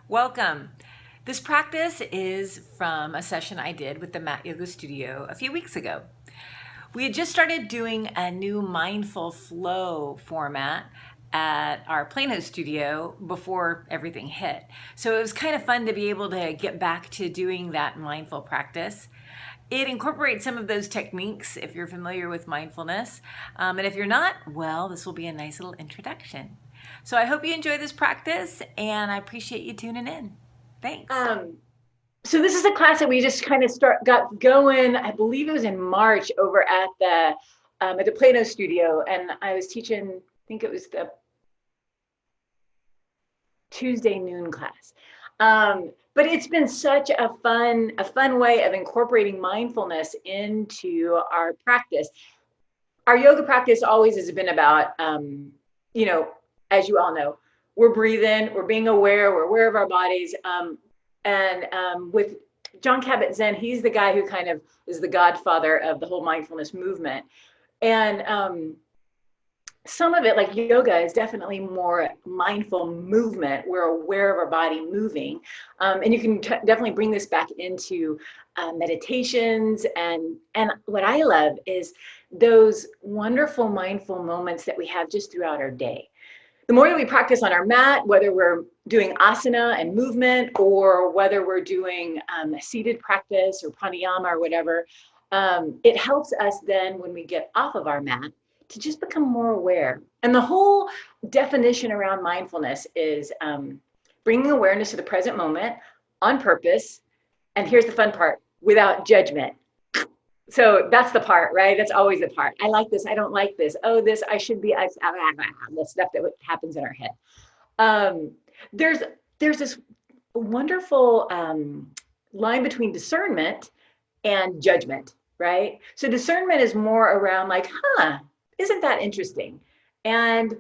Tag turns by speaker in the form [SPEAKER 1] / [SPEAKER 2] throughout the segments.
[SPEAKER 1] Welcome. This practice is from a session I did with the Mat Yoga Studio a few weeks ago. We had just started doing a new mindful flow format at our Plano studio before everything hit. So it was kind of fun to be able to get back to doing that mindful practice. It incorporates some of those techniques if you're familiar with mindfulness. And if you're not, well, this will be a nice little introduction. So I hope you enjoy this practice and I appreciate you tuning in. Thanks.
[SPEAKER 2] So this is a class that we just kind of got going. I believe it was in March over at the Plano studio, and I was teaching. I think it was the Tuesday noon class. But it's been such a fun way of incorporating mindfulness into our practice. Our yoga practice always has been about, as you all know, we're breathing, we're being aware, we're aware of our bodies. With John Kabat-Zinn, he's the guy who kind of is the godfather of the whole mindfulness movement. And some of it, like yoga, is definitely more mindful movement. We're aware of our body moving. And you can definitely bring this back into meditations. And what I love is those wonderful mindful moments that we have just throughout our day. The more that we practice on our mat, whether we're doing asana and movement, or whether we're doing a seated practice or pranayama or whatever, it helps us then when we get off of our mat to just become more aware. And the whole definition around mindfulness is bringing awareness to the present moment on purpose. And here's the fun part, without judgment. So that's the part, right? That's always the part. I like this. I don't like this. Oh, this, I should be, the stuff that happens in our head. There's this wonderful line between discernment and judgment, right? So discernment is more around like, isn't that interesting? And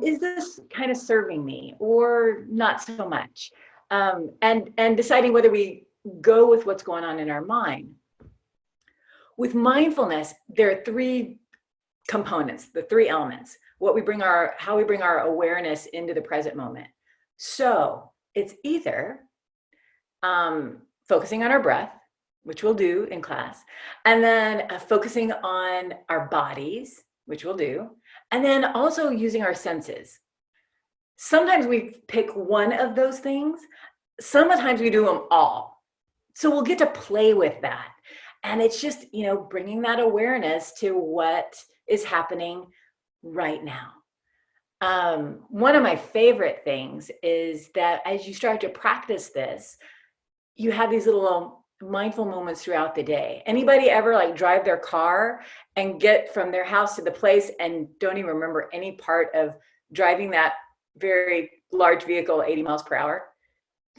[SPEAKER 2] is this kind of serving me or not so much? And deciding whether we go with what's going on in our mind. With mindfulness, there are three components, the three elements, how we bring our awareness into the present moment. So it's either focusing on our breath, which we'll do in class, and then focusing on our bodies, which we'll do, and then also using our senses. Sometimes we pick one of those things. Sometimes we do them all. So we'll get to play with that. And it's just, bringing that awareness to what is happening right now. One of my favorite things is that as you start to practice this, you have these little mindful moments throughout the day. Anybody ever like drive their car and get from their house to the place and don't even remember any part of driving that very large vehicle 80 miles per hour?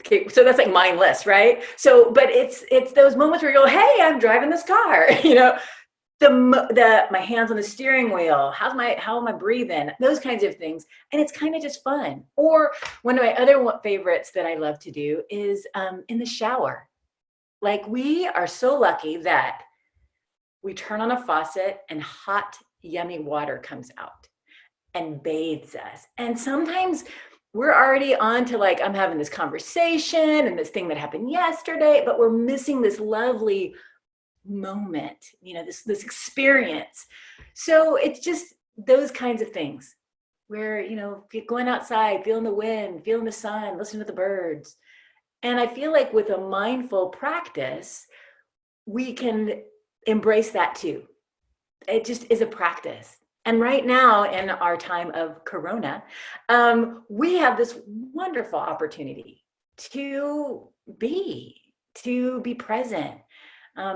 [SPEAKER 2] Okay, so that's like mindless, right? So, but it's those moments where you go, "Hey, I'm driving this car," my hands on the steering wheel. How am I breathing? Those kinds of things, and it's kind of just fun. Or one of my other favorites that I love to do is in the shower. Like we are so lucky that we turn on a faucet and hot, yummy water comes out and bathes us. And sometimes we're already on to like, I'm having this conversation and this thing that happened yesterday, but we're missing this lovely moment, this experience. So it's just those kinds of things where, going outside, feeling the wind, feeling the sun, listening to the birds. And I feel like with a mindful practice, we can embrace that too. It just is a practice. And right now in our time of Corona, we have this wonderful opportunity to be present.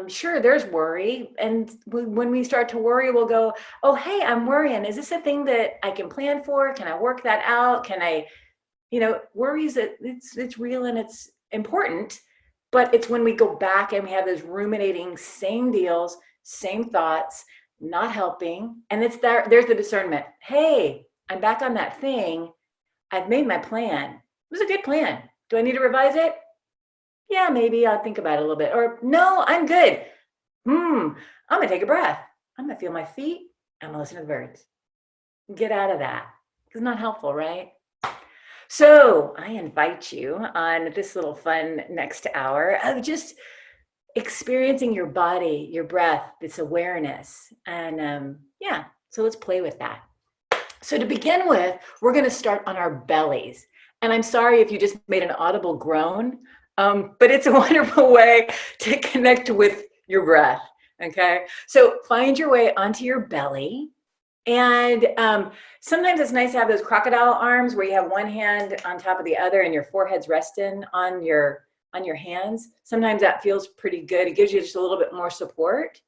[SPEAKER 2] Sure, there's worry. And when we start to worry, we'll go, oh, hey, I'm worrying. Is this a thing that I can plan for? Can I work that out? Can I, worry is that it's real and it's important, but it's when we go back and we have those ruminating, same deals, same thoughts, not helping. And it's there's the discernment. Hey, I'm back on that thing. I've made my plan. It was a good plan. Do I need to revise it? Yeah, maybe I'll think about it a little bit. Or no, I'm good. I'm gonna take a breath. I'm gonna feel my feet. I'm gonna listen to the birds. Get out of that. It's not helpful, right? So I invite you on this little fun next hour of just experiencing your body, your breath, this awareness. And yeah, so let's play with that. So to begin with, we're going to start on our bellies. And I'm sorry if you just made an audible groan, but it's a wonderful way to connect with your breath. Okay, so find your way onto your belly. And sometimes it's nice to have those crocodile arms where you have one hand on top of the other and your forehead's resting on your hands. Sometimes that feels pretty good. It gives you just a little bit more support.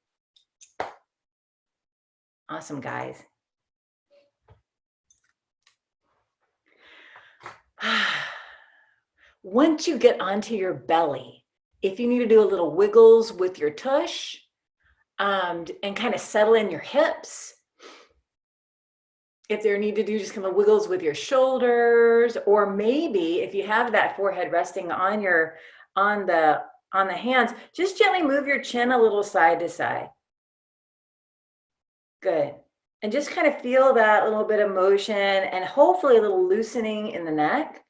[SPEAKER 2] Awesome, guys. Once you get onto your belly, if you need to do a little wiggles with your tush and kind of settle in your hips, if there need to do just kind of wiggles with your shoulders, or maybe if you have that forehead resting on the hands, just gently move your chin a little side to side. Good. And just kind of feel that little bit of motion and hopefully a little loosening in the neck.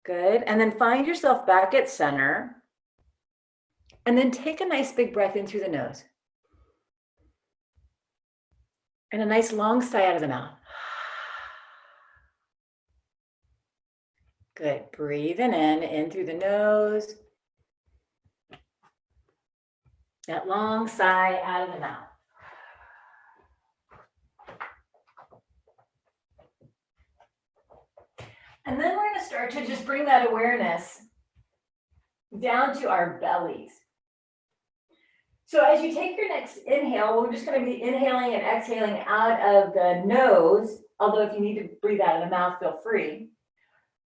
[SPEAKER 2] Good. And then find yourself back at center. And then take a nice big breath in through the nose. And a nice long sigh out of the mouth. Good. Breathing in through the nose. That long sigh out of the mouth. And then we're going to start to just bring that awareness down to our bellies. So as you take your next inhale, we're just going to be inhaling and exhaling out of the nose, although if you need to breathe out of the mouth, feel free.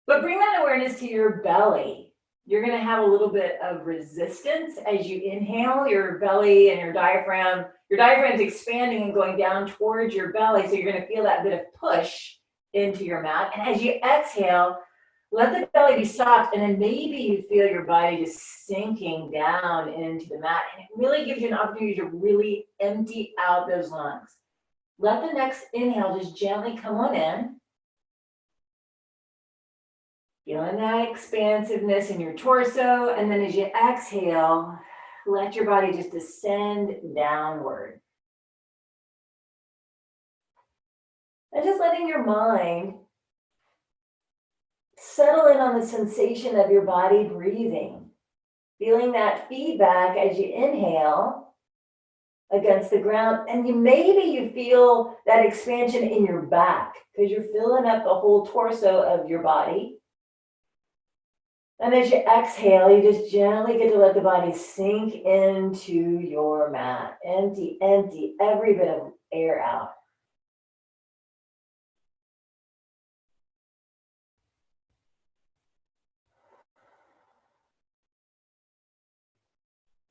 [SPEAKER 2] But bring that awareness to your belly. You're going to have a little bit of resistance as you inhale. Your belly and your diaphragm's expanding and going down towards your belly, so you're going to feel that bit of push into your mat. And as you exhale, let the belly be soft, and then maybe you feel your body just sinking down into the mat. And it really gives you an opportunity to really empty out those lungs. Let the next inhale just gently come on in. Feeling that expansiveness in your torso. And then as you exhale, let your body just descend downward. And just letting your mind settle in on the sensation of your body breathing. Feeling that feedback as you inhale against the ground. And maybe you feel that expansion in your back because you're filling up the whole torso of your body. And as you exhale, you just gently get to let the body sink into your mat. Empty every bit of air out.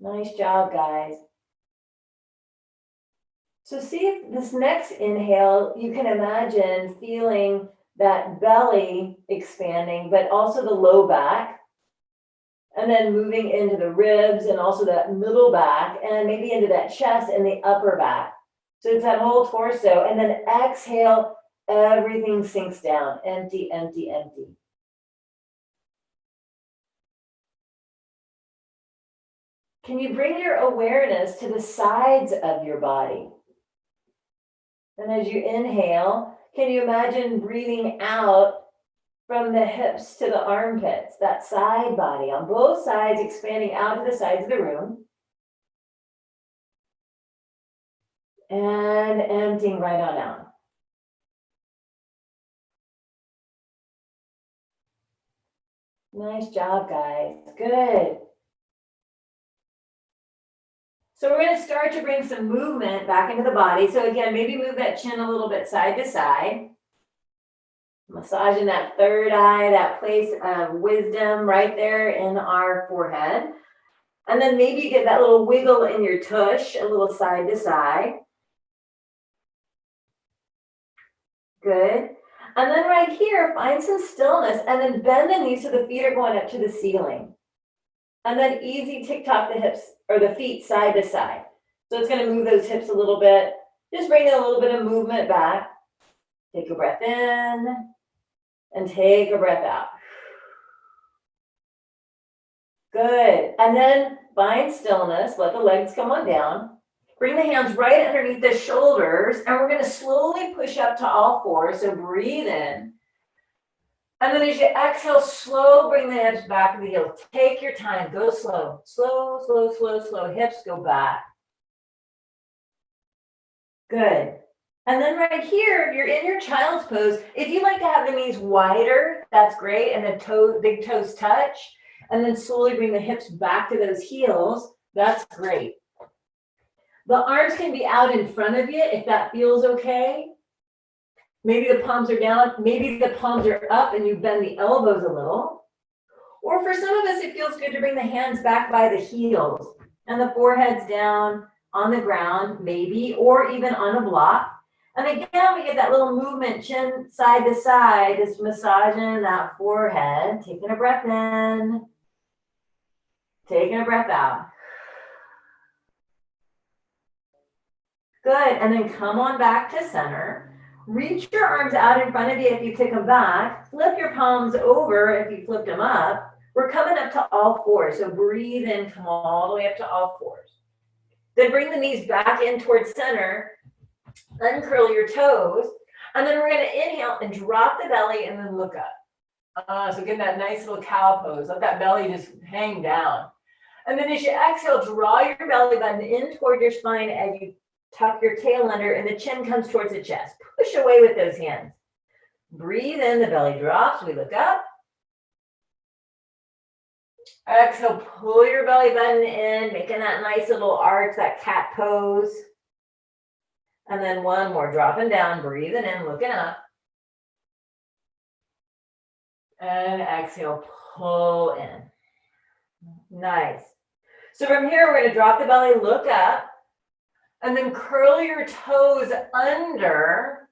[SPEAKER 2] Nice job, guys. So see if this next inhale, you can imagine feeling that belly expanding, but also the low back. And then moving into the ribs and also that middle back and maybe into that chest and the upper back. So it's that whole torso. And then exhale, everything sinks down. Empty. Can you bring your awareness to the sides of your body? And as you inhale, can you imagine breathing out from the hips to the armpits, that side body on both sides, expanding out to the sides of the room. And emptying right on out. Nice job, guys. Good. So we're going to start to bring some movement back into the body. So again, maybe move that chin a little bit side to side. Massaging that third eye, that place of wisdom right there in our forehead. And then maybe you get that little wiggle in your tush, a little side to side. Good. And then right here, find some stillness and then bend the knees so the feet are going up to the ceiling. And then easy tick-tock the hips or the feet side to side. So it's going to move those hips a little bit. Just bring in a little bit of movement back. Take a breath in and take a breath out. Good. And then find stillness. Let the legs come on down. Bring the hands right underneath the shoulders, and we're going to slowly push up to all fours. So breathe in. And then as you exhale, slow, bring the hips back to the heels. Take your time. Go slow. Slow, slow, slow, slow. Hips go back. Good. And then right here, you're in your child's pose. If you like to have the knees wider, that's great. And the big toes touch. And then slowly bring the hips back to those heels. That's great. The arms can be out in front of you if that feels okay. Maybe the palms are down. Maybe the palms are up and you bend the elbows a little. Or for some of us, it feels good to bring the hands back by the heels and the forehead's down on the ground, maybe, or even on a block. And again, we get that little movement, chin side to side, just massaging that forehead, taking a breath in, taking a breath out. Good, and then come on back to center. Reach your arms out in front of you if you kick them back. Flip your palms over if you flipped them up. We're coming up to all fours, so breathe in, come all the way up to all fours. Then bring the knees back in towards center. Uncurl your toes. And then we're going to inhale and drop the belly and then look up. So get that nice little cow pose. Let that belly just hang down. And then as you exhale, draw your belly button in toward your spine as you tuck your tail under and the chin comes towards the chest. Push away with those hands. Breathe in, the belly drops, we look up. Exhale, pull your belly button in, making that nice little arch, that cat pose. And then one more, dropping down, breathing in, looking up. And exhale, pull in. Nice. So from here, we're going to drop the belly, look up, and then curl your toes under.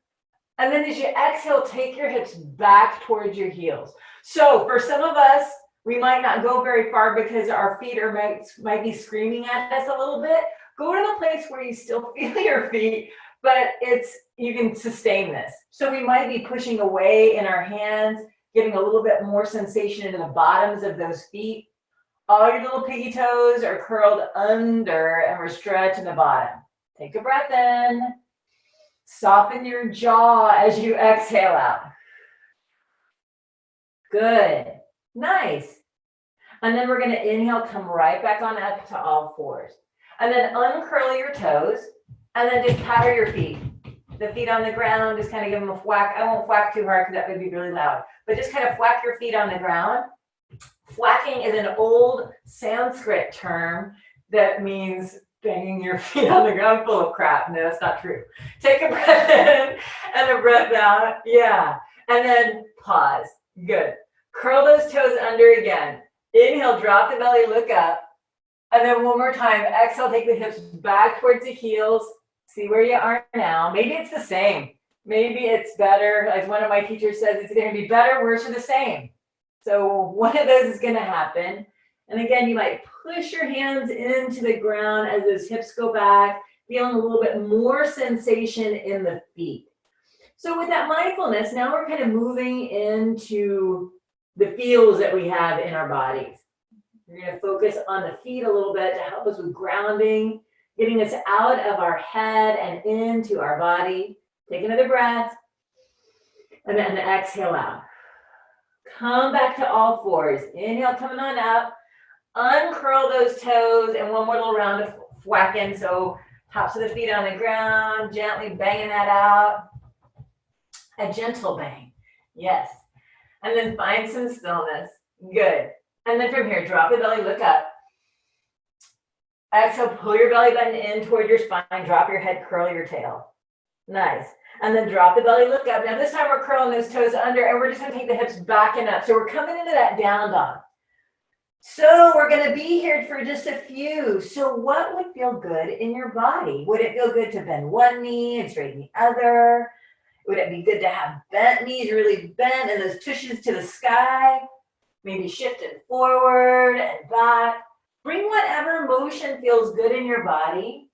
[SPEAKER 2] And then as you exhale, take your hips back towards your heels. So for some of us, we might not go very far because our feet might be screaming at us a little bit. Go to the place where you still feel your feet, but you can sustain this. So we might be pushing away in our hands, getting a little bit more sensation into the bottoms of those feet. All your little piggy toes are curled under and we're stretching the bottom. Take a breath in. Soften your jaw as you exhale out. Good. Nice. And then we're going to inhale, come right back on up to all fours. And then uncurl your toes. And then just patter your feet. The feet on the ground, just kind of give them a whack. I won't whack too hard because that would be really loud. But just kind of whack your feet on the ground. Whacking is an old Sanskrit term that means banging your feet on the ground full of crap. No, that's not true. Take a breath in and a breath out. Yeah. And then pause. Good. Curl those toes under again. Inhale, drop the belly, look up. And then one more time, exhale, take the hips back towards the heels. See where you are now. Maybe it's the same. Maybe it's better. Like one of my teachers says, it's going to be better, worse, or the same. So one of those is going to happen. And again, you might push your hands into the ground as those hips go back, feeling a little bit more sensation in the feet. So with that mindfulness, now we're kind of moving into the feels that we have in our bodies. We're going to focus on the feet a little bit to help us with grounding, getting us out of our head and into our body. Take another breath, and then exhale out. Come back to all fours. Inhale, coming on up. Uncurl those toes, and one more little round of whacking. So tops of the feet on the ground, gently banging that out. A gentle bang. Yes. And then find some stillness. Good. And then from here, drop the belly, look up. Exhale, pull your belly button in toward your spine. Drop your head, curl your tail. Nice. And then drop the belly, look up. Now this time we're curling those toes under, and we're just going to take the hips back and up. So we're coming into that down dog. So we're going to be here for just a few. So what would feel good in your body? Would it feel good to bend one knee and straighten the other? Would it be good to have bent knees, really bent, and those tushes to the sky? Maybe shifting forward and back. Bring whatever motion feels good in your body.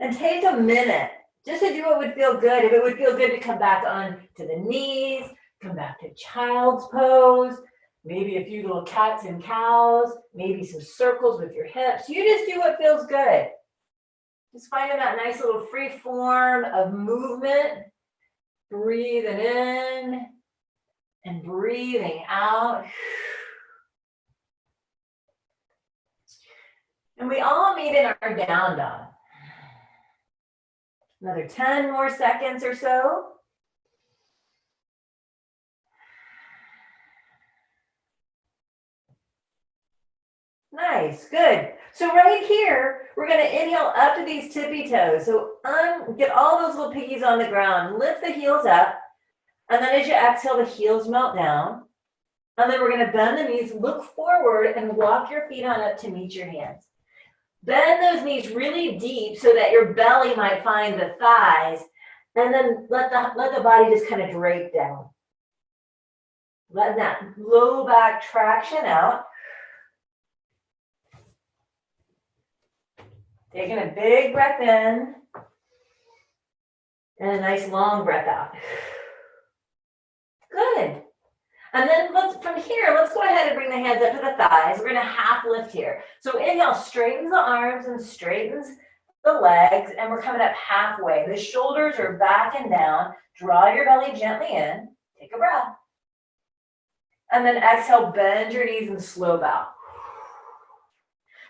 [SPEAKER 2] And take a minute just to do what would feel good. If it would feel good to come back on to the knees, come back to child's pose, maybe a few little cats and cows, maybe some circles with your hips. You just do what feels good. Just finding that nice little free form of movement, breathing in and breathing out. And we all meet in our down dog. Another 10 more seconds or so. Nice, good. So right here, we're gonna inhale up to these tippy toes. So get all those little piggies on the ground, lift the heels up, and then as you exhale, the heels melt down. And then we're gonna bend the knees, look forward, and walk your feet on up to meet your hands. Bend those knees really deep so that your belly might find the thighs, and then let the body just kind of drape down. Letting that low back traction out. Taking a big breath in, and a nice long breath out. Good. And then from here, let's go ahead and bring the hands up to the thighs. We're gonna half lift here. So inhale, straightens the arms and straightens the legs, and we're coming up halfway. The shoulders are back and down. Draw your belly gently in. Take a breath. And then exhale, bend your knees and slow bow.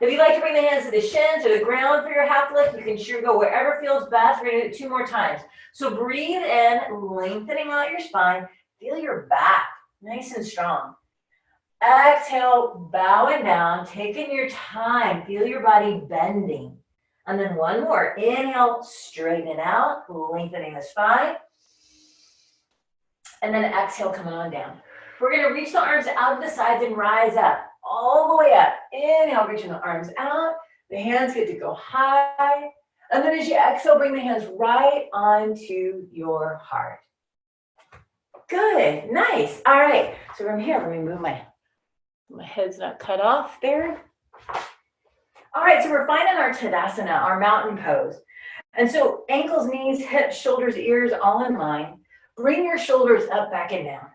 [SPEAKER 2] If you'd like to bring the hands to the shins or the ground for your half lift, you can sure go wherever feels best. We're gonna do it 2 more times. So breathe in, lengthening out your spine. Feel your back. Nice and strong. Exhale, bowing down, taking your time. Feel your body bending. And then one more. Inhale, straighten out, lengthening the spine. And then exhale, coming on down. We're going to reach the arms out to the sides and rise up, all the way up. Inhale, reaching the arms out. The hands get to go high. And then as you exhale, bring the hands right onto your heart. Good, nice. All right, so from here, let me move my head's not cut off there. All right, so we're finding our Tadasana, our mountain pose. And so ankles, knees, hips, shoulders, ears, all in line. Bring your shoulders up, back, and down.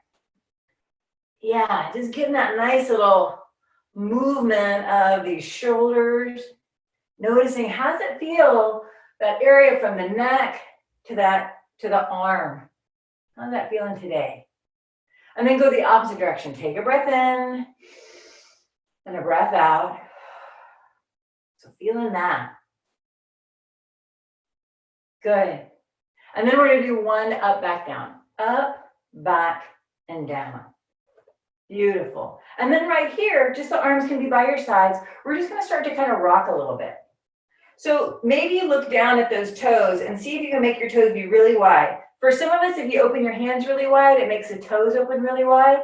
[SPEAKER 2] Yeah, just getting that nice little movement of these shoulders. Noticing, how does it feel, that area from the neck to the arm? How's that feeling today? And then go the opposite direction. Take a breath in and a breath out. So feeling that. Good. And then we're going to do one up, back, down. Up, back, and down. Beautiful. And then right here, just the arms can be by your sides. We're just going to start to kind of rock a little bit. So maybe you look down at those toes and see if you can make your toes be really wide. For some of us, if you open your hands really wide, it makes the toes open really wide.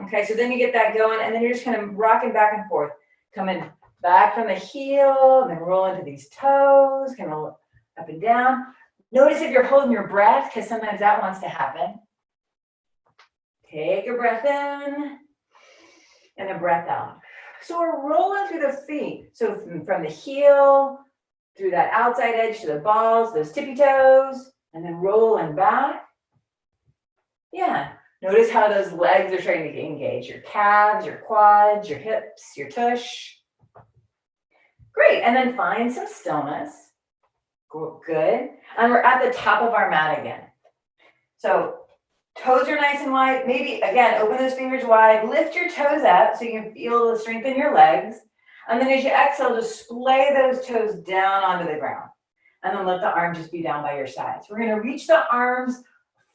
[SPEAKER 2] Okay, so then you get that going, and then you're just kind of rocking back and forth. Coming back from the heel, and then roll into these toes, kind of up and down. Notice if you're holding your breath, because sometimes that wants to happen. Take a breath in, and a breath out. So we're rolling through the feet. So from the heel, through that outside edge to the balls, those tippy toes, and then rolling back. Yeah. Notice how those legs are trying to engage your calves, your quads, your hips, your tush. Great. And then find some stillness. Good. And we're at the top of our mat again. So toes are nice and wide. Maybe, again, open those fingers wide. Lift your toes up so you can feel the strength in your legs. And then as you exhale, just splay those toes down onto the ground. And then let the arms just be down by your sides. We're going to reach the arms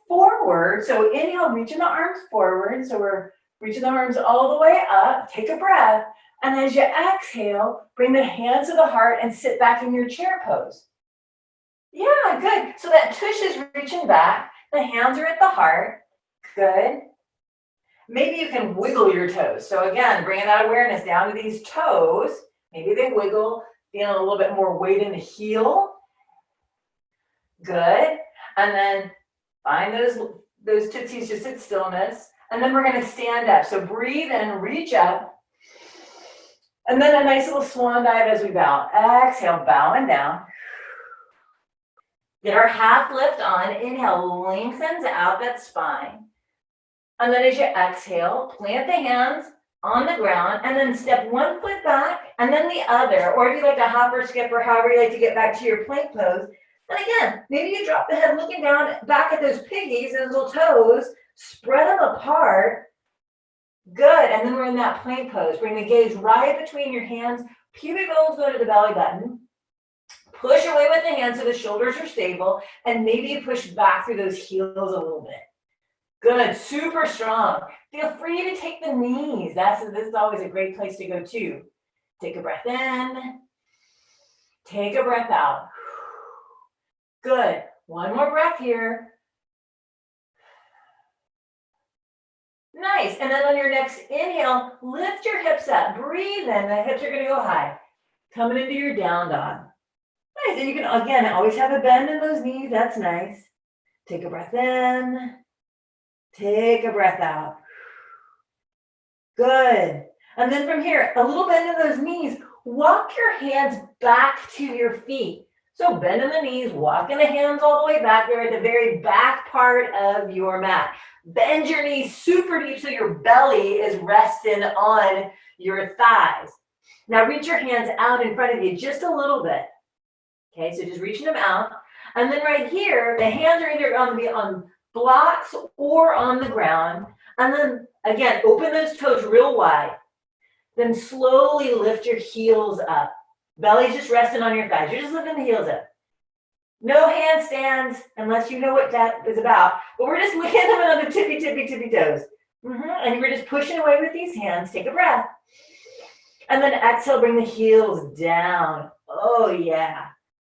[SPEAKER 2] forward. So inhale, reaching the arms forward. So we're reaching the arms all the way up. Take a breath. And as you exhale, bring the hands to the heart and sit back in your chair pose. Yeah, good. So that tush is reaching back. The hands are at the heart. Good. Maybe you can wiggle your toes. So again, bringing that awareness down to these toes. Maybe they wiggle, feeling a little bit more weight in the heel. Good. And then find those tootsies just at stillness. And then we're going to stand up. So breathe in, reach up. And then a nice little swan dive as we bow. Exhale, bowing down. Get our half lift on. Inhale, lengthens out that spine. And then as you exhale, plant the hands on the ground and then step one foot back and then the other. Or if you like to hop or skip or however you like to get back to your plank pose. And again, maybe you drop the head looking down back at those piggies, those little toes, spread them apart. Good, and then we're in that plank pose. Bring the gaze right between your hands. Pubic bones go to the belly button. Push away with the hands so the shoulders are stable, and maybe you push back through those heels a little bit. Good, super strong. Feel free to take the knees. This is always a great place to go too. Take a breath in. Take a breath out. Good. One more breath here. Nice. And then on your next inhale, lift your hips up. Breathe in. The hips are going to go high. Coming into your down dog. Nice. And you can, again, always have a bend in those knees. That's nice. Take a breath in. Take a breath out. Good. And then from here, a little bend in those knees. Walk your hands back to your feet. So bend in the knees, walking the hands all the way back. You're at the very back part of your mat. Bend your knees super deep so your belly is resting on your thighs. Now reach your hands out in front of you just a little bit. Okay, so just reaching them out. And then right here, the hands are either going to be on blocks or on the ground. And then again, open those toes real wide. Then slowly lift your heels up. Belly's just resting on your thighs. You're just lifting the heels up. No handstands unless you know what that is about. But we're just looking at them on the tippy toes. And we're just pushing away with these hands. Take a breath. And then exhale, bring the heels down. Oh, yeah.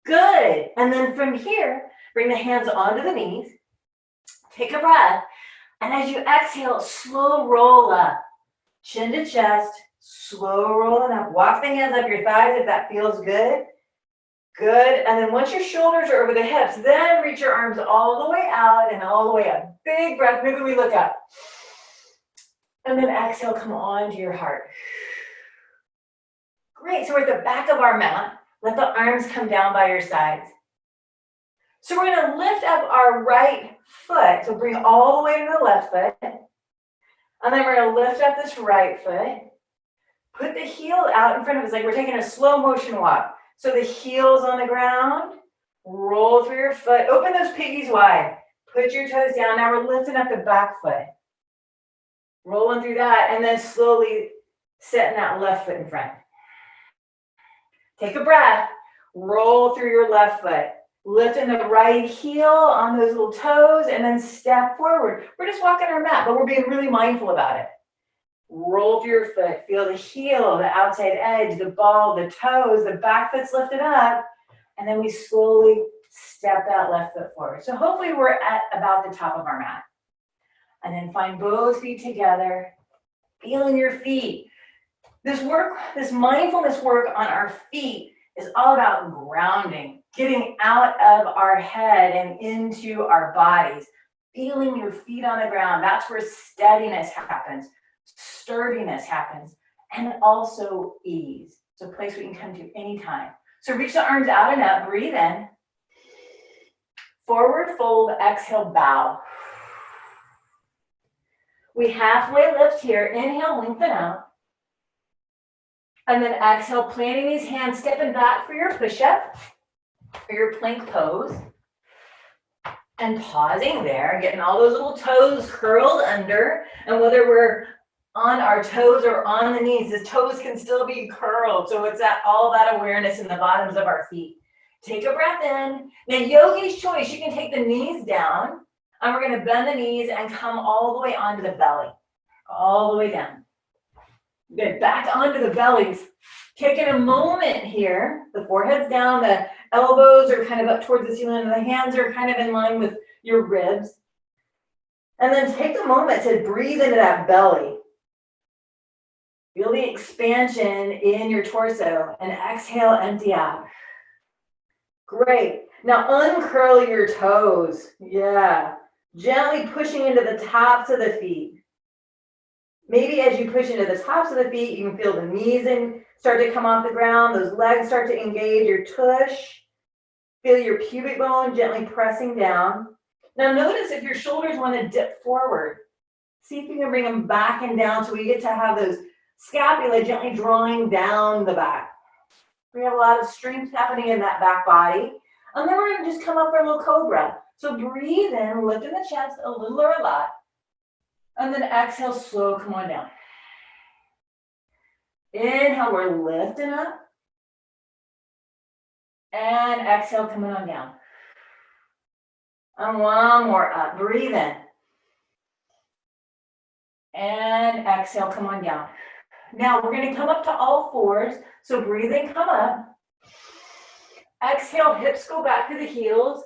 [SPEAKER 2] Good. And then from here, bring the hands onto the knees. Take a breath. And as you exhale, slow roll up. Chin to chest. Slow rolling up. Walk the hands up your thighs if that feels good. Good. And then once your shoulders are over the hips, then reach your arms all the way out and all the way up. Big breath. Maybe we look up. And then exhale, come on to your heart. Great. So we're at the back of our mat. Let the arms come down by your sides. So we're going to lift up our right foot. So bring all the way to the left foot. And then we're going to lift up this right foot. Put the heel out in front of us like we're taking a slow motion walk. So the heel's on the ground. Roll through your foot. Open those piggies wide. Put your toes down. Now we're lifting up the back foot. Rolling through that and then slowly setting that left foot in front. Take a breath. Roll through your left foot. Lifting the right heel on those little toes and then step forward. We're just walking our mat, but we're being really mindful about it. Roll through your foot. Feel the heel, the outside edge, the ball, the toes, the back foot's lifted up. And then we slowly step that left foot forward. So hopefully we're at about the top of our mat. And then find both feet together. Feeling your feet. This mindfulness work on our feet is all about grounding, getting out of our head and into our bodies. Feeling your feet on the ground. That's where steadiness happens. Sturdiness happens, and also ease. It's a place we can come to anytime. So reach the arms out and up, breathe in. Forward fold, exhale, bow. We halfway lift here, inhale, lengthen out. And then exhale, planting these hands, stepping back for your push-up, for your plank pose. And pausing there, getting all those little toes curled under. And whether we're on our toes or on the knees, the toes can still be curled. So it's all that awareness in the bottoms of our feet. Take a breath in. Now, yogi's choice, you can take the knees down, and we're going to bend the knees and come all the way onto the belly. All the way down. Good, back onto the bellies. Taking a moment here, the forehead's down, the elbows are kind of up towards the ceiling, and the hands are kind of in line with your ribs. And then take a moment to breathe into that belly. Feel the expansion in your torso, and exhale, empty out. Great. Now uncurl your toes. Yeah. Gently pushing into the tops of the feet. Maybe as you push into the tops of the feet, you can feel the knees start to come off the ground. Those legs start to engage your tush. Feel your pubic bone gently pressing down. Now notice if your shoulders want to dip forward. See if you can bring them back and down so we get to have those scapula gently drawing down the back. We have a lot of strength happening in that back body. And then we're going to just come up for a little cobra. So breathe in, lift in the chest a little or a lot. And then exhale, slow, come on down. Inhale, we're lifting up. And exhale, coming on down. And one more up, breathe in. And exhale, come on down. Now we're going to come up to all fours. So breathe in, come up. Exhale, hips go back to the heels.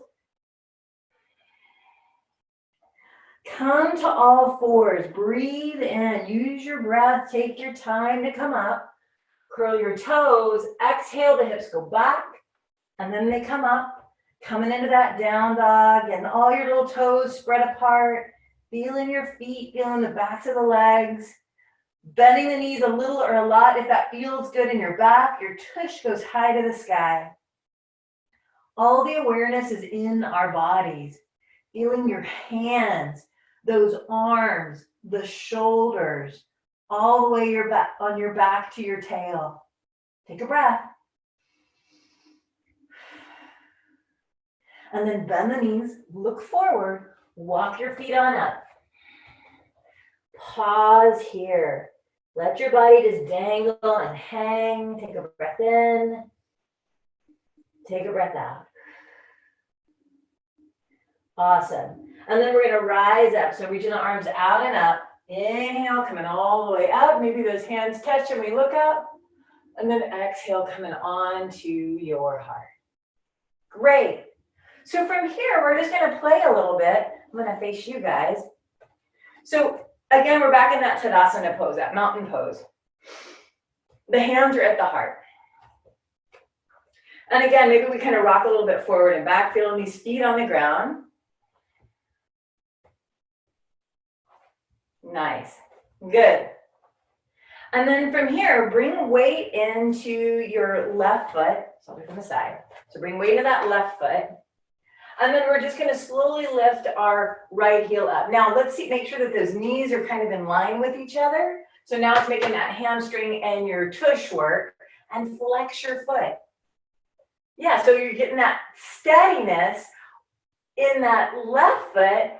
[SPEAKER 2] Come to all fours. Breathe in. Use your breath. Take your time to come up. Curl your toes. Exhale, the hips go back. And then they come up. Coming into that down dog. And all your little toes spread apart. Feeling your feet. Feeling the backs of the legs. Bending the knees a little or a lot. If that feels good in your back, your tush goes high to the sky. All the awareness is in our bodies. Feeling your hands, those arms, the shoulders, all the way on your back to your tail. Take a breath. And then bend the knees, look forward, walk your feet on up. Pause here. Let your body just dangle and hang. Take a breath in. Take a breath out. Awesome. And then we're going to rise up. So reaching the arms out and up. Inhale, coming all the way up. Maybe those hands touch and we look up. And then exhale, coming on to your heart. Great. So from here, we're just going to play a little bit. I'm going to face you guys. So again, we're back in that Tadasana pose, that mountain pose. The hands are at the heart. And again, maybe we kind of rock a little bit forward and back, feeling these feet on the ground. Nice. Good. And then from here, bring weight into your left foot. So from the side. So bring weight into that left foot. And then we're just going to slowly lift our right heel up. Now let's see, make sure that those knees are kind of in line with each other. So now it's making that hamstring and your tush work. And flex your foot. Yeah, so you're getting that steadiness in that left foot,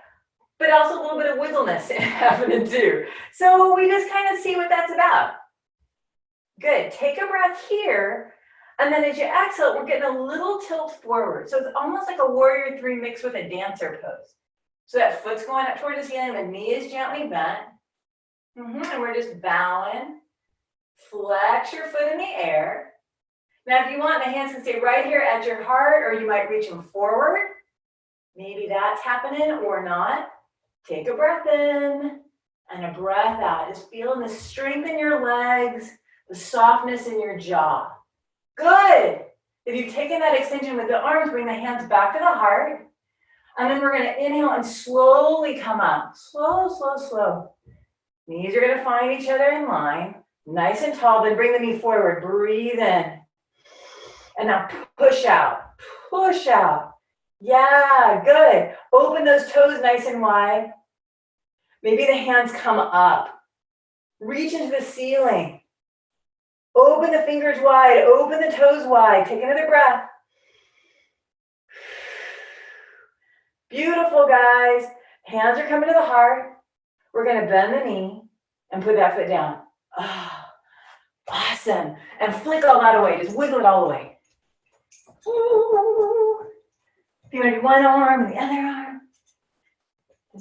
[SPEAKER 2] but also a little bit of wiggleness happening too. So we just kind of see what that's about. Good. Take a breath here. And then as you exhale, we're getting a little tilt forward. So it's almost like a warrior three mixed with a dancer pose. So that foot's going up towards the ceiling, the knee is gently bent. And we're just bowing. Flex your foot in the air. Now, if you want, the hands can stay right here at your heart, or you might reach them forward. Maybe that's happening or not. Take a breath in and a breath out. Just feeling the strength in your legs, the softness in your jaw. Good. If you've taken that extension with the arms, bring the hands back to the heart. And then we're going to inhale and slowly come up. Slow, slow, slow. Knees are going to find each other in line. Nice and tall. Then bring the knee forward. Breathe in. And now push out. Push out. Yeah, good. Open those toes nice and wide. Maybe the hands come up. Reach into the ceiling. Open the fingers wide. Open the toes wide. Take another breath. Beautiful, guys. Hands are coming to the heart. We're going to bend the knee and put that foot down. Oh, awesome. And flick all that away. Just wiggle it all the way. Ooh. If you want to do one arm and the other arm.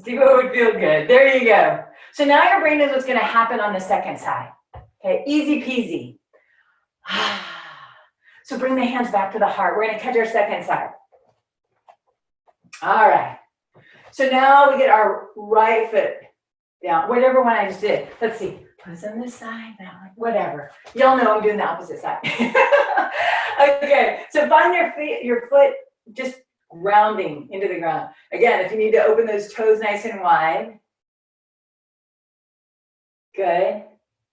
[SPEAKER 2] See what would feel good. There you go. So now your brain knows what's going to happen on the second side. Okay, easy peasy. So bring the hands back to the heart. We're going to catch our second side. All right. So now we get our right foot down. Whatever one I just did. Let's see. Put us on this side, that one, whatever. Y'all know I'm doing the opposite side. Okay, so find your foot just grounding into the ground. Again, if you need to open those toes nice and wide. Good.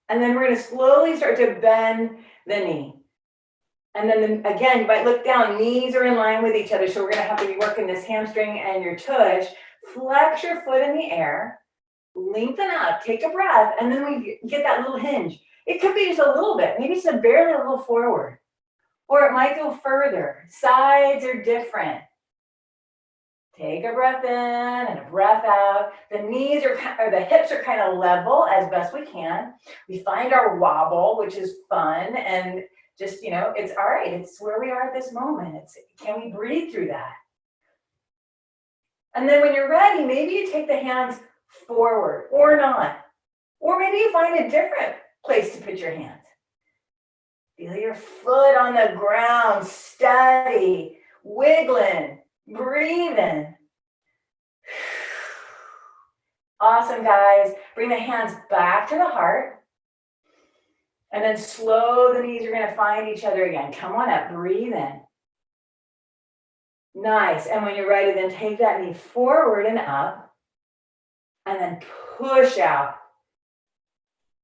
[SPEAKER 2] And then we're going to slowly start to bend the knee. And then again, you might look down, knees are in line with each other. So we're gonna have to be working this hamstring and your tush. Flex your foot in the air, lengthen up, take a breath, and then we get that little hinge. It could be just a little bit, maybe just barely a little forward. Or it might go further. Sides are different. Take a breath in and a breath out. The knees or the hips are kind of level as best we can. We find our wobble, which is fun, and just, it's all right. It's where we are at this moment. Can we breathe through that? And then when you're ready, maybe you take the hands forward or not. Or maybe you find a different place to put your hands. Feel your foot on the ground, steady, wiggling, breathing. Awesome, guys. Bring the hands back to the heart. And then slow the knees are going to find each other again. Come on up, breathe in. Nice. And when you're ready, then take that knee forward and up. And then push out.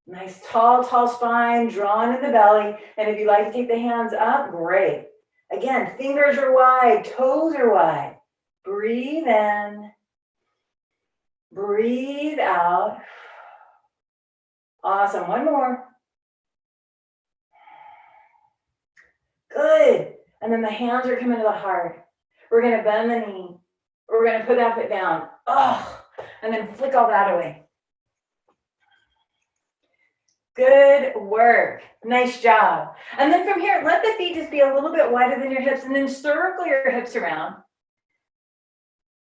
[SPEAKER 2] Nice tall, tall spine, drawn in the belly. And if you like to take the hands up, great. Again, fingers are wide, toes are wide. Breathe in. Breathe out. Awesome. One more. Good. And then the hands are coming to the heart. We're going to bend the knee. We're going to put that foot down. Oh, and then flick all that away. Good work. Nice job. And then from here, let the feet just be a little bit wider than your hips, and then circle your hips around.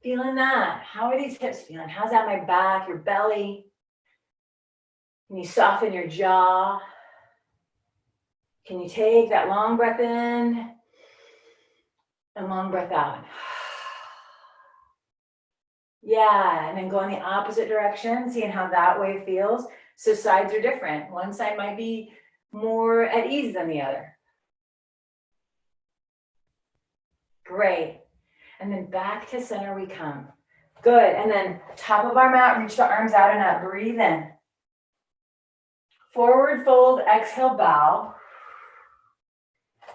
[SPEAKER 2] Feeling that. How are these hips feeling? How's that my back, your belly? Can you soften your jaw? Can you take that long breath in and long breath out? Yeah, and then go in the opposite direction, seeing how that way feels. So sides are different. One side might be more at ease than the other. Great. And then back to center we come. Good. And then top of our mat, reach the arms out and up. Breathe in. Forward fold, exhale, bow.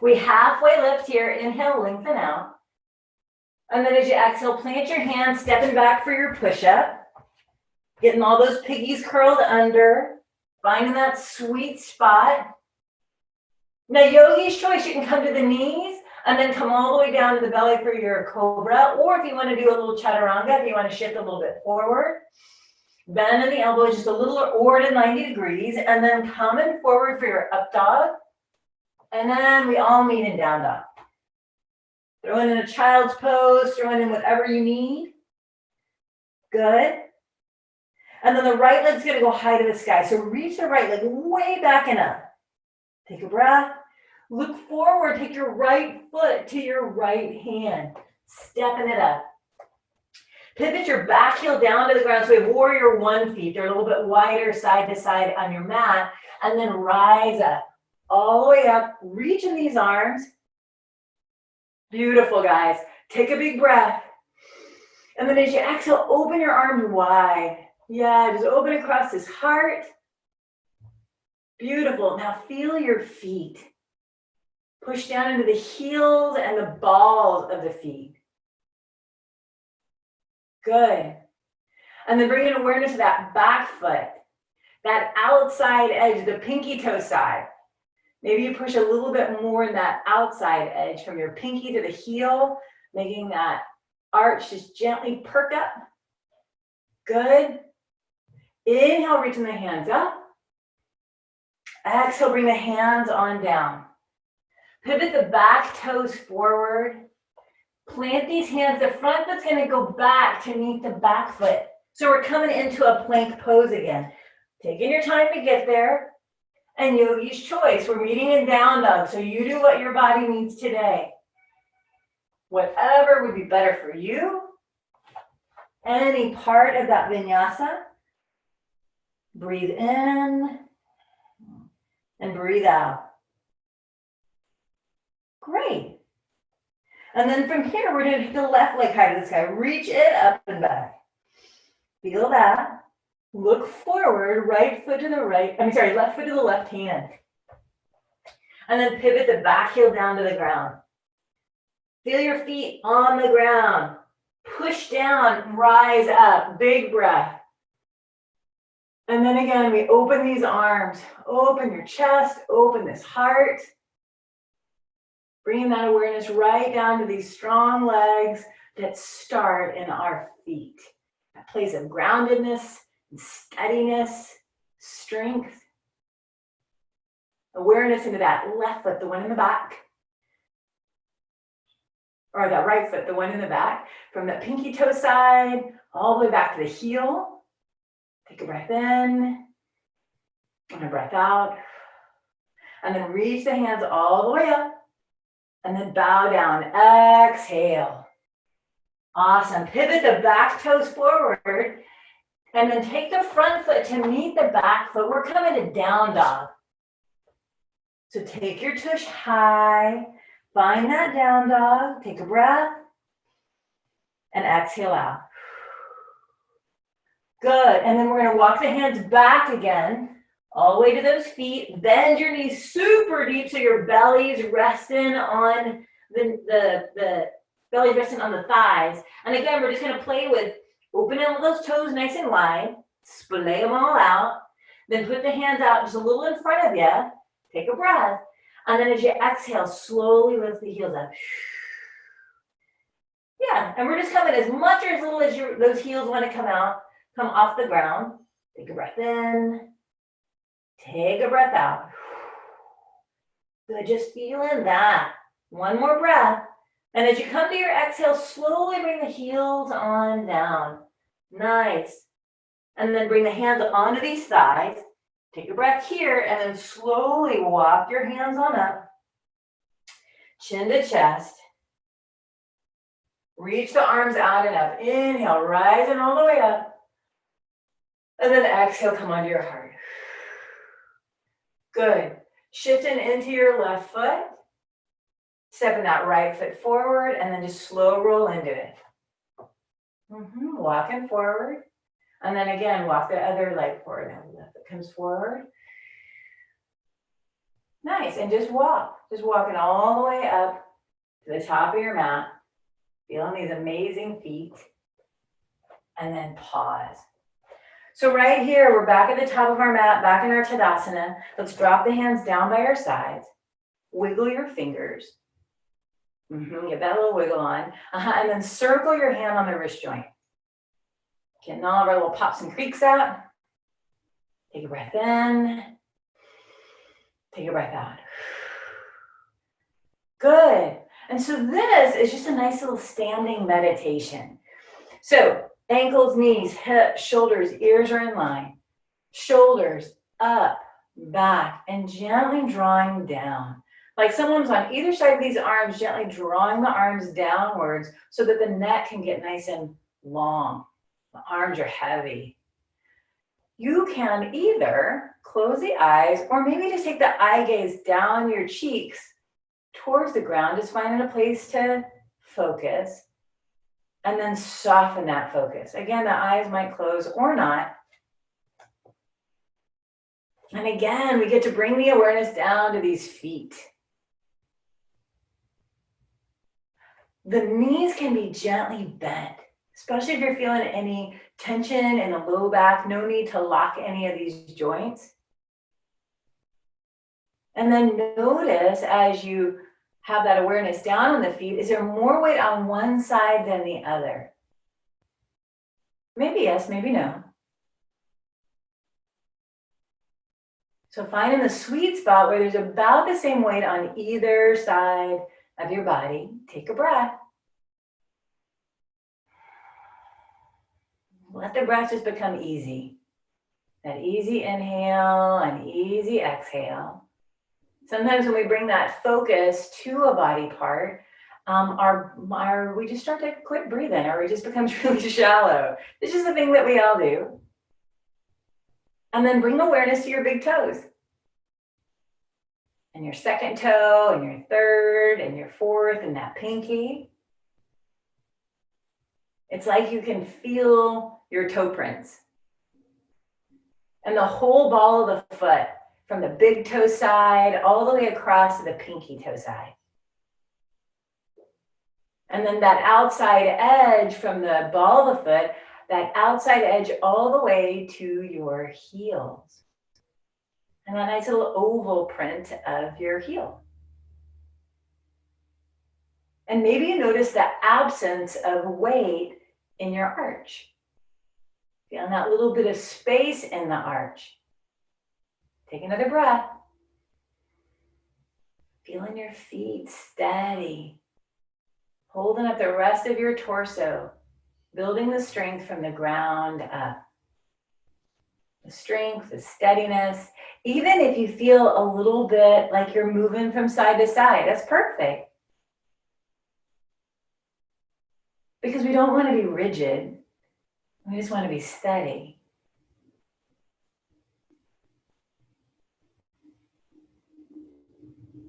[SPEAKER 2] We halfway lift here. Inhale, lengthen out. And then as you exhale, plant your hands, stepping back for your push-up. Getting all those piggies curled under. Finding that sweet spot. Now, yogi's choice, you can come to the knees and then come all the way down to the belly for your cobra. Or if you want to do a little chaturanga, if you want to shift a little bit forward. Bend in the elbows just a little or to 90 degrees. And then coming forward for your up dog. And then we all meet in down dog. Throw in a child's pose, throw in whatever you need. Good. And then the right leg's going to go high to the sky. So reach the right leg way back and up. Take a breath. Look forward. Take your right foot to your right hand. Stepping it up. Pivot your back heel down to the ground. So we have warrior one feet. They're a little bit wider side to side on your mat. And then rise up. All the way up. Reach in these arms. Beautiful, guys. Take a big breath. And then as you exhale, open your arms wide. Yeah, just open across this heart. Beautiful. Now feel your feet. Push down into the heels and the balls of the feet. Good. And then bring in awareness of that back foot, that outside edge, the pinky toe side. Maybe you push a little bit more in that outside edge from your pinky to the heel, making that arch just gently perk up. Good. Inhale, reaching the hands up. Exhale, bring the hands on down. Pivot the back toes forward. Plant these hands. The front foot's going to go back to meet the back foot. So we're coming into a plank pose again. Taking your time to get there. And yogi's choice. We're meeting in down dog. So you do what your body needs today. Whatever would be better for you. Any part of that vinyasa. Breathe in and breathe out. Great. And then from here, we're going to take the left leg high to the sky. Reach it up and back. Feel that. Look forward, right foot to the right. Left foot to the left hand. And then pivot the back heel down to the ground. Feel your feet on the ground. Push down, rise up, big breath. And then again, we open these arms, open your chest, open this heart. Bringing that awareness right down to these strong legs that start in our feet. A place of groundedness and steadiness, strength. Awareness into that left foot, the one in the back. Or that right foot, the one in the back. From the pinky toe side, all the way back to the heel. Take a breath in. And a breath out. And then reach the hands all the way up. And then bow down. Exhale. Awesome. Pivot the back toes forward. And then take the front foot to meet the back foot. We're coming to down dog. So take your tush high. Find that down dog. Take a breath. And exhale out. Good. And then we're going to walk the hands back again. All the way to those feet. Bend your knees super deep so your belly's resting on the belly's resting on the thighs. And again, we're just going to play with opening those toes nice and wide. Splay them all out. Then put the hands out just a little in front of you. Take a breath. And then as you exhale, slowly lift the heels up. Yeah, and we're just coming as much or as little as those heels want to come out. Come off the ground. Take a breath in. Take a breath out. Good, just feeling that. One more breath. And as you come to your exhale, slowly bring the heels on down. Nice. And then bring the hands onto these thighs. Take a breath here and then slowly walk your hands on up. Chin to chest. Reach the arms out and up. Inhale, rising all the way up. And then exhale, come onto your heart. Good. Shifting into your left foot. Stepping that right foot forward and then just slow roll into it. Walking forward. And then again, walk the other leg forward. Now the left foot comes forward. Nice. And just walk. Just walking all the way up to the top of your mat. Feeling these amazing feet. And then pause. So right here, we're back at the top of our mat, back in our Tadasana. Let's drop the hands down by our sides. Wiggle your fingers. Get that little wiggle on. And then circle your hand on the wrist joint. Getting all of our little pops and creaks out. Take a breath in. Take a breath out. Good. And so this is just a nice little standing meditation. So ankles, knees, hips, shoulders, ears are in line. Shoulders up, back, and gently drawing down. Like someone's on either side of these arms, gently drawing the arms downwards so that the neck can get nice and long. The arms are heavy. You can either close the eyes or maybe just take the eye gaze down your cheeks towards the ground, just finding a place to focus. And then soften that focus. Again, the eyes might close or not. And again, we get to bring the awareness down to these feet. The knees can be gently bent, especially if you're feeling any tension in the low back. No need to lock any of these joints. And then notice as you have that awareness down on the feet, is there more weight on one side than the other? Maybe yes, maybe no. So finding the sweet spot where there's about the same weight on either side of your body. Take a breath. Let the breath just become easy. That easy inhale and easy exhale. Sometimes when we bring that focus to a body part, we just start to quit breathing or it just becomes really shallow. This is a thing that we all do. And then bring awareness to your big toes. And your second toe, and your third, and your fourth, and that pinky. It's like you can feel your toe prints. And the whole ball of the foot. from the big toe side all the way across to the pinky toe side. And then that outside edge from the ball of the foot, that outside edge all the way to your heels. And a nice little oval print of your heel. And maybe you notice the absence of weight in your arch. Feeling that little bit of space in the arch. Take another breath. Feeling your feet steady. Holding up the rest of your torso. Building the strength from the ground up. The strength, the steadiness. Even if you feel a little bit like you're moving from side to side, that's perfect. Because we don't want to be rigid. We just want to be steady.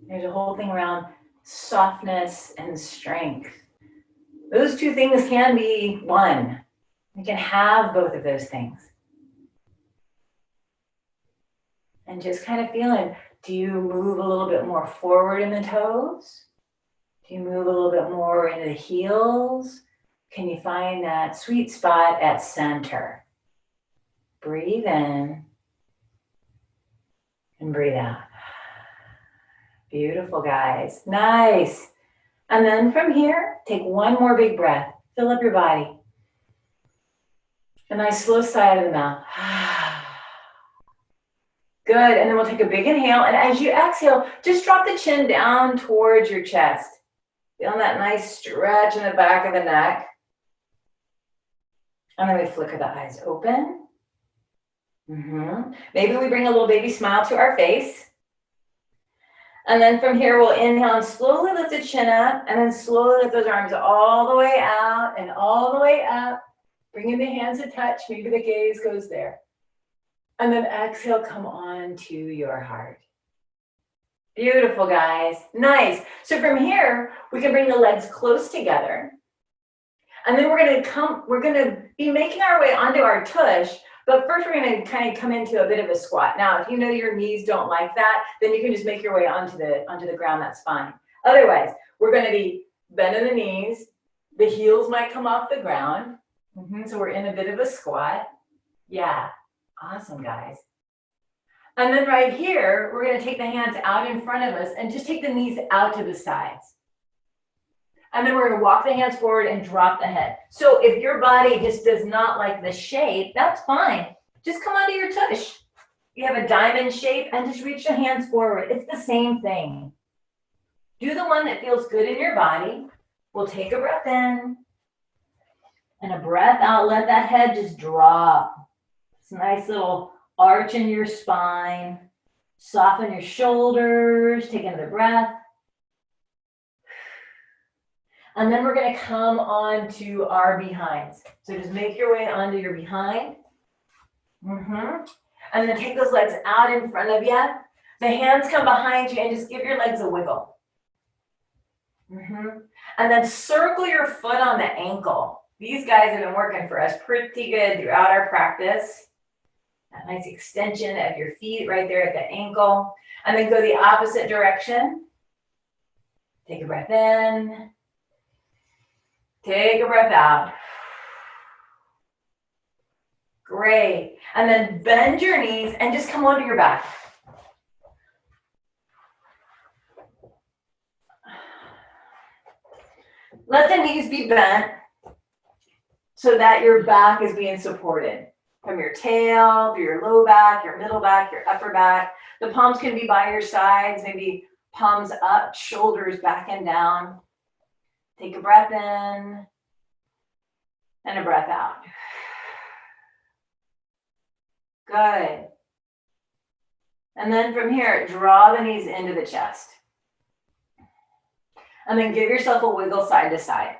[SPEAKER 2] There's a whole thing around softness and strength. Those two things can be one. You can have both of those things. And just kind of feeling, do you move a little bit more forward in the toes? Do you move a little bit more into the heels? Can you find that sweet spot at center? Breathe in and breathe out. Beautiful, guys. Nice. And then from here, take one more big breath. Fill up your body. A nice slow sigh out of the mouth. Good. And then we'll take a big inhale. And as you exhale, just drop the chin down towards your chest. Feeling that nice stretch in the back of the neck. And then we flicker the eyes open. Maybe we bring a little baby smile to our face. And then from here, we'll inhale and slowly lift the chin up. And then slowly lift those arms all the way out and all the way up. Bringing the hands to touch. Maybe the gaze goes there. And then exhale, come on to your heart. Beautiful, guys. Nice. So from here, we can bring the legs close together. And then we're going to be making our way onto our tush, but first we're going to kind of come into a bit of a squat. Now, if you know your knees don't like that, then you can just make your way onto the ground, that's fine. Otherwise, we're going to be bending the knees, the heels might come off the ground. So we're in a bit of a squat. Yeah, awesome, guys. And then right here, we're going to take the hands out in front of us and just take the knees out to the sides. And then we're going to walk the hands forward and drop the head. So if your body just does not like the shape, that's fine. Just come onto your tush. You have a diamond shape and just reach the hands forward. It's the same thing. Do the one that feels good in your body. We'll take a breath in and a breath out. Let that head just drop. It's a nice little arch in your spine. Soften your shoulders. Take another breath. And then we're going to come onto our behinds. So just make your way onto your behind. And then take those legs out in front of you. The hands come behind you and just give your legs a wiggle. And then circle your foot on the ankle. These guys have been working for us pretty good throughout our practice. That nice extension of your feet right there at the ankle. And then go the opposite direction. Take a breath in. Take a breath out. Great. And then bend your knees and just come onto your back. Let the knees be bent so that your back is being supported from your tail, through your low back, your middle back, your upper back. The palms can be by your sides, maybe palms up, shoulders back and down. Take a breath in and a breath out. Good. And then from here, draw the knees into the chest. And then give yourself a wiggle side to side.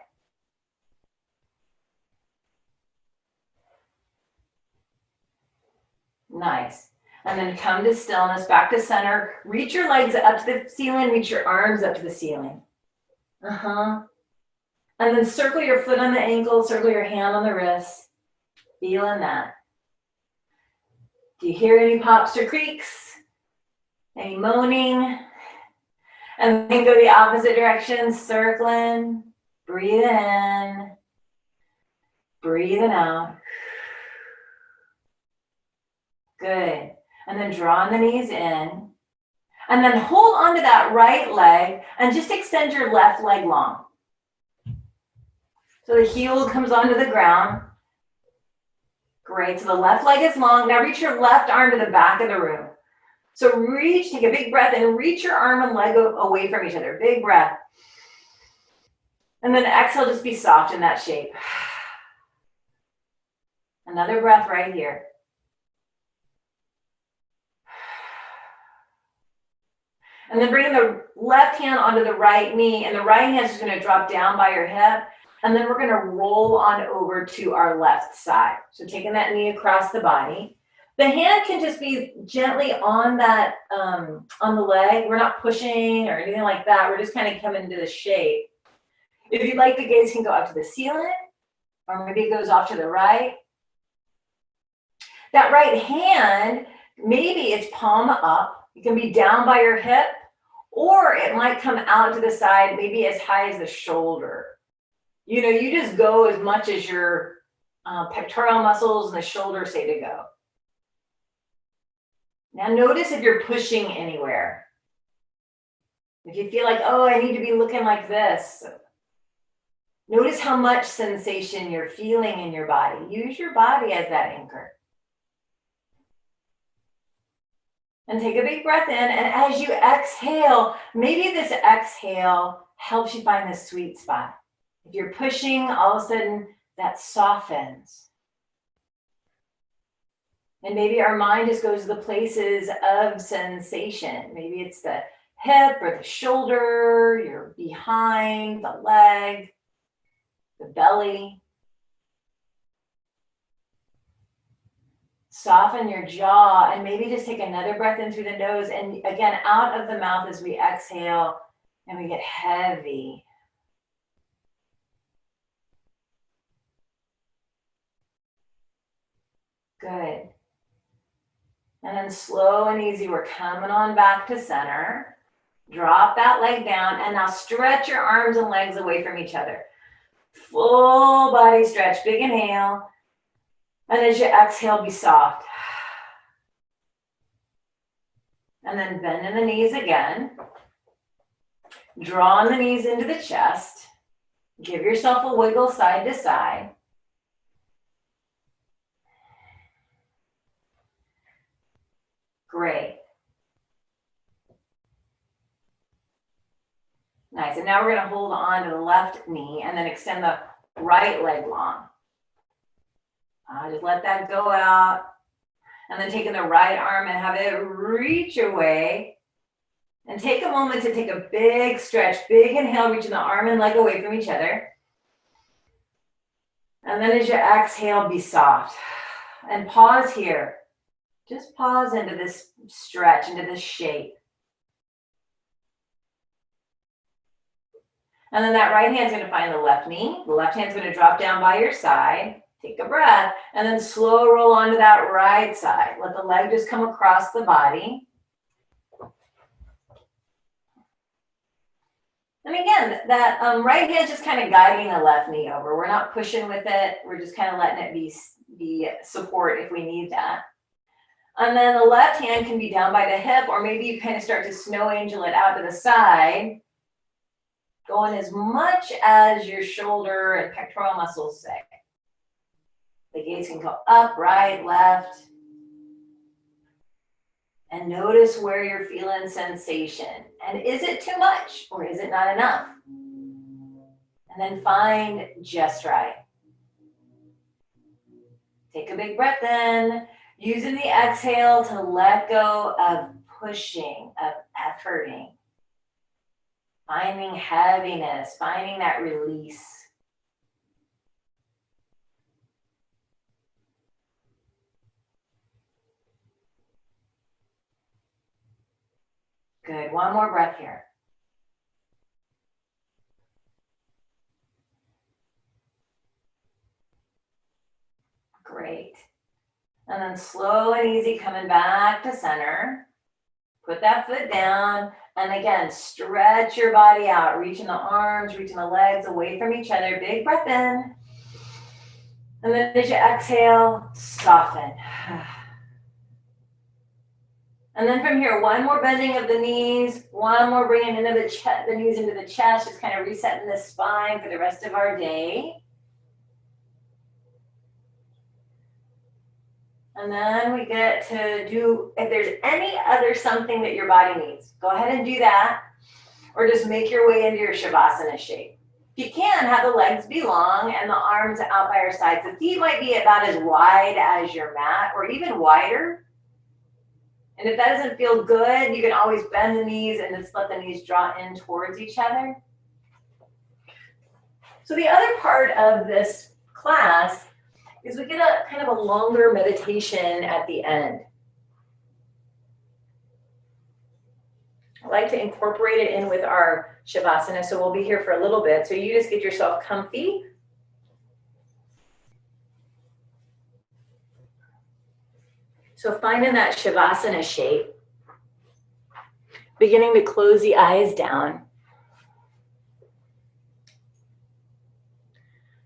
[SPEAKER 2] Nice. And then come to stillness, back to center. Reach your legs up to the ceiling, reach your arms up to the ceiling. And then circle your foot on the ankle, circle your hand on the wrist. Feeling that. Do you hear any pops or creaks? Any moaning? And then go the opposite direction, circling. Breathe in. Breathing out. Good. And then drawing the knees in. And then hold onto that right leg and just extend your left leg long. So the heel comes onto the ground. Great. So the left leg is long. Now reach your left arm to the back of the room. So reach, take a big breath and reach your arm and leg away from each other. Big breath. And then exhale, just be soft in that shape. Another breath right here. And then bring the left hand onto the right knee, and the right hand is going to drop down by your hip. And then we're going to roll on over to our left side. So taking that knee across the body. The hand can just be gently on that, on the leg. We're not pushing or anything like that. We're just kind of coming into the shape. If you'd like, the gaze can go up to the ceiling, or maybe it goes off to the right. That right hand, maybe it's palm up. It can be down by your hip, or it might come out to the side, maybe as high as the shoulder. You know, you just go as much as your pectoral muscles and the shoulder say to go. Now notice if you're pushing anywhere. If you feel like, oh, I need to be looking like this. Notice how much sensation you're feeling in your body. Use your body as that anchor. And take a big breath in, and as you exhale, maybe this exhale helps you find this sweet spot. If you're pushing, all of a sudden that softens. And maybe our mind just goes to the places of sensation. Maybe it's the hip or the shoulder, your behind, the leg, the belly. Soften your jaw, and maybe just take another breath in through the nose, and again out of the mouth as we exhale and we get heavy. Good. And then slow and easy, we're coming on back to center. Drop that leg down, and now stretch your arms and legs away from each other. Full body stretch, big inhale. And as you exhale, be soft. And then bend in the knees again. Draw the knees into the chest. Give yourself a wiggle side to side. Great. Nice. And now we're going to hold on to the left knee and then extend the right leg long. Just let that go out. And then taking the right arm and have it reach away. And take a moment to take a big stretch, big inhale, reaching the arm and leg away from each other. And then as you exhale, be soft. And pause here. Just pause into this stretch, into this shape. And then that right hand's going to find the left knee. The left hand's going to drop down by your side. Take a breath, and then slow roll onto that right side. Let the leg just come across the body. And again, that right hand just kind of guiding the left knee over. We're not pushing with it. We're just kind of letting it be support if we need that. And then the left hand can be down by the hip, or maybe you kind of start to snow angel it out to the side, going as much as your shoulder and pectoral muscles say. The gaze can go up, right, left. And notice where you're feeling sensation. And is it too much or is it not enough? And then find just right. Take a big breath in, using the exhale to let go of pushing, of efforting. Finding heaviness, finding that release. Good, one more breath here. Great. And then slow and easy coming back to center.
[SPEAKER 1] Put that foot down. And again, stretch your body out. Reaching the arms, reaching the legs away from each other. Big breath in. And then as you exhale, soften. And then from here, one more bending of the knees, one more bringing into the knees into the chest, just kind of resetting the spine for the rest of our day. And then we get to do, if there's any other something that your body needs, go ahead and do that, or just make your way into your Shavasana shape. If you can, have the legs be long and the arms out by your sides. The feet might be about as wide as your mat, or even wider. And if that doesn't feel good, you can always bend the knees and just let the knees draw in towards each other. So the other part of this class is we get a kind of a longer meditation at the end. I like to incorporate it in with our Shavasana, so we'll be here for a little bit. So you just get yourself comfy. So finding that Shavasana shape, beginning to close the eyes down.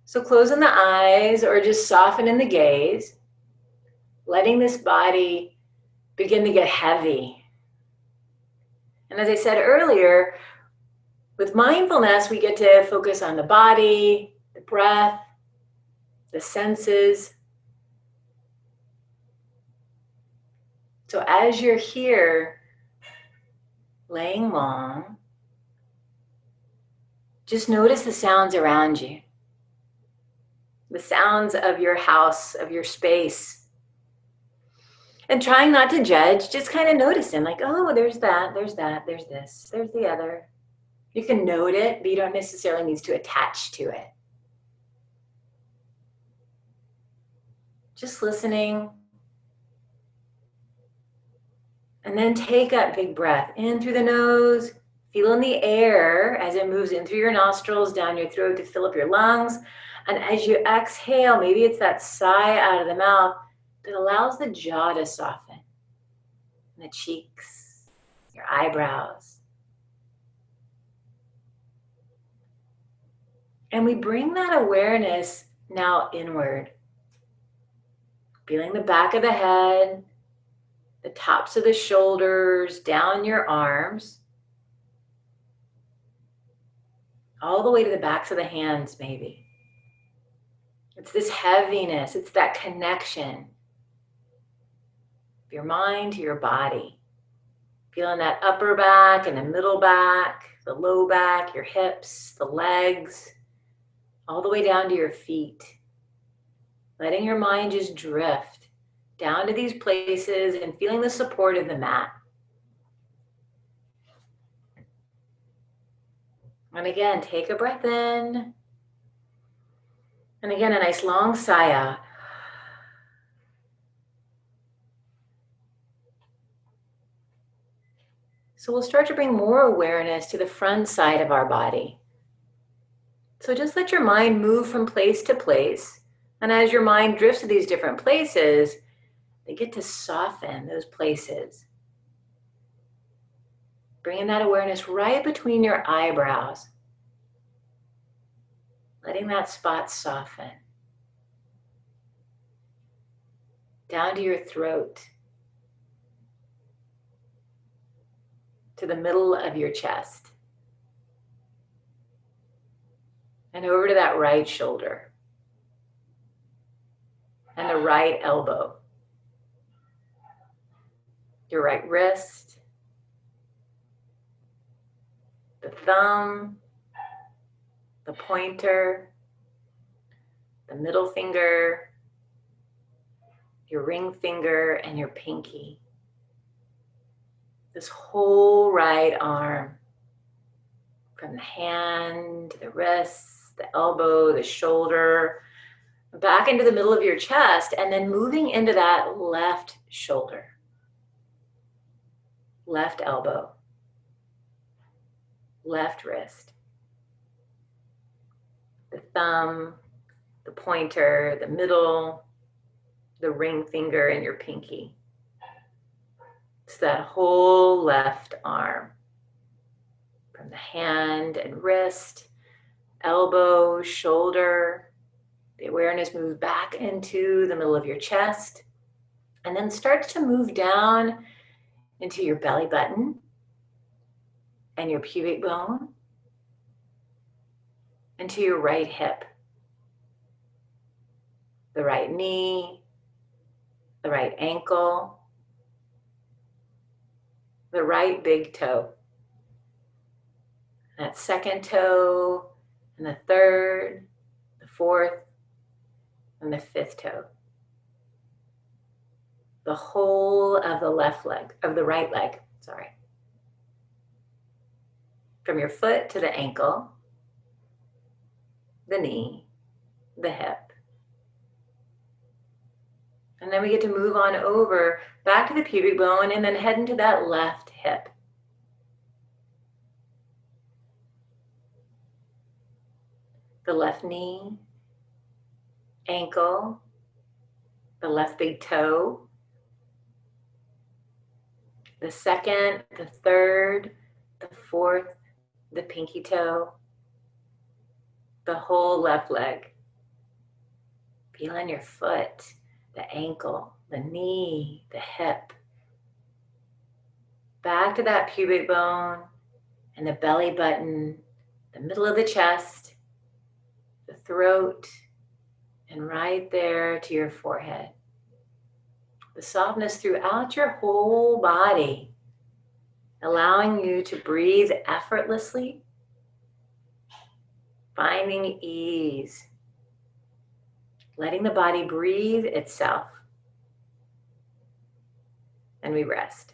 [SPEAKER 1] So closing the eyes or just softening the gaze, letting this body begin to get heavy. And as I said earlier, with mindfulness, we get to focus on the body, the breath, the senses. So as you're here, laying long, just notice the sounds around you. The sounds of your house, of your space. And trying not to judge, just kind of noticing like, oh, there's that, there's this, there's the other. You can note it, but you don't necessarily need to attach to it. Just listening. And then take that big breath in through the nose, feeling the air as it moves in through your nostrils, down your throat to fill up your lungs. And as you exhale, maybe it's that sigh out of the mouth that allows the jaw to soften. And the cheeks, your eyebrows. And we bring that awareness now inward. Feeling the back of the head, the tops of the shoulders, down your arms, all the way to the backs of the hands maybe. It's this heaviness, it's that connection of your mind to your body. Feeling that upper back and the middle back, the low back, your hips, the legs, all the way down to your feet. Letting your mind just drift down to these places and feeling the support of the mat. And again, take a breath in. And again, a nice long sigh out. So we'll start to bring more awareness to the front side of our body. So just let your mind move from place to place. And as your mind drifts to these different places, they get to soften those places. Bringing that awareness right between your eyebrows. Letting that spot soften. Down to your throat. To the middle of your chest. And over to that right shoulder. And the right elbow. Your right wrist. The thumb. The pointer. The middle finger. Your ring finger and your pinky. This whole right arm. From the hand to the wrist, the elbow, the shoulder, back into the middle of your chest, and then moving into that left shoulder, left elbow, left wrist, the thumb, the pointer, the middle, the ring finger, and your pinky.
[SPEAKER 2] It's that whole left arm, from the hand and wrist, elbow, shoulder. The awareness moves back into the middle of your chest and then starts to move down into your belly button and your pubic bone, into your right hip, the right knee, the right ankle, the right big toe, that second toe, and the third, the fourth, and the fifth toe. The whole of the left leg, of the right leg, sorry. From your foot to the ankle, the knee, the hip. And then we get to move on over back to the pubic bone and then head into that left hip. The left knee, ankle, the left big toe, the second, the third, the fourth, the pinky toe, the whole left leg. Feeling your foot, the ankle, the knee, the hip. Back to that pubic bone and the belly button, the middle of the chest, the throat, and right there to your forehead. The softness throughout your whole body, allowing you to breathe effortlessly, finding ease, letting the body breathe itself. And we rest.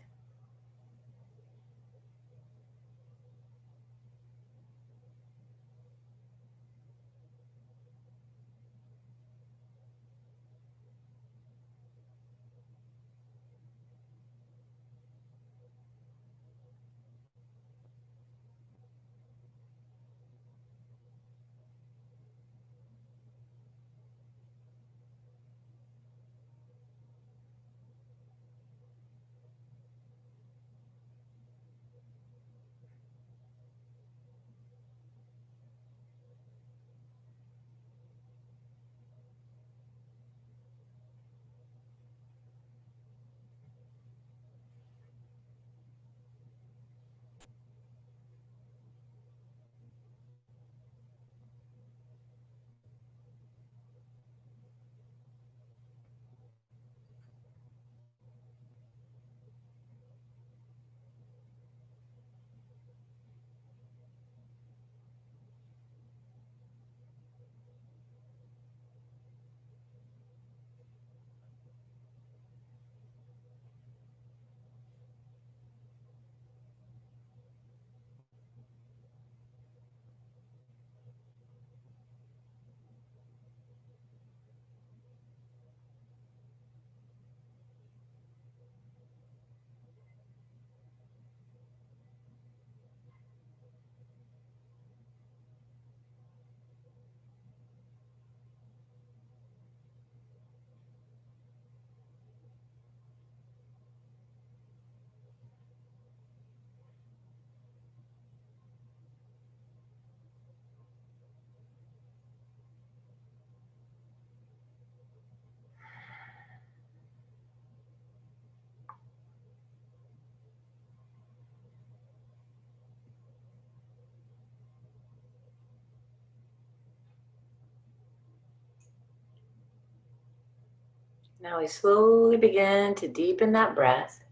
[SPEAKER 2] Now we slowly begin to deepen that breath.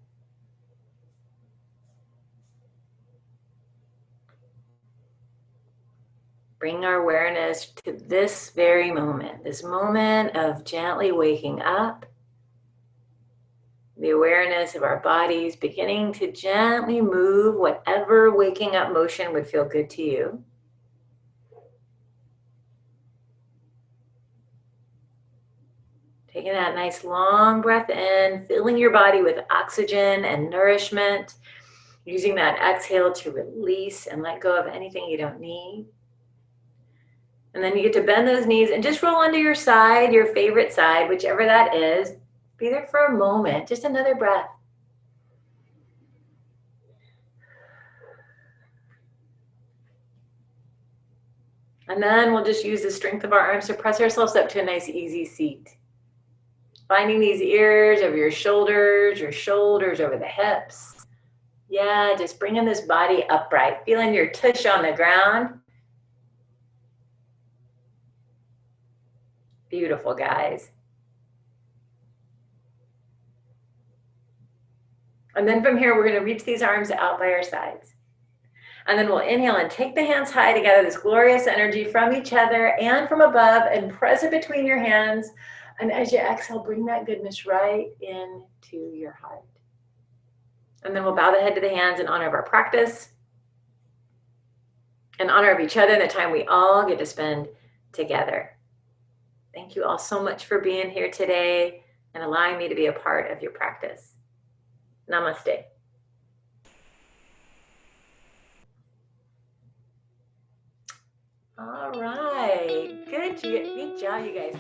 [SPEAKER 2] Bring our awareness to this very moment, this moment of gently waking up. The awareness of our bodies beginning to gently move whatever waking up motion would feel good to you. Taking that nice long breath in, filling your body with oxygen and nourishment. Using that exhale to release and let go of anything you don't need. And then you get to bend those knees and just roll onto your side, your favorite side, whichever that is. Be there for a moment, just another breath. And then we'll just use the strength of our arms to press ourselves up to a nice, easy seat. Finding these ears over your shoulders over the hips. Yeah, just bringing this body upright, feeling your tush on the ground. Beautiful, guys. And then from here, we're going to reach these arms out by our sides. And then we'll inhale and take the hands high together, this glorious energy from each other and from above, and press it between your hands. And as you exhale, bring that goodness right into your heart. And then we'll bow the head to the hands in honor of our practice, in honor of each other and the time we all get to spend together. Thank you all so much for being here today and allowing me to be a part of your practice. Namaste. All right. Good job, you guys.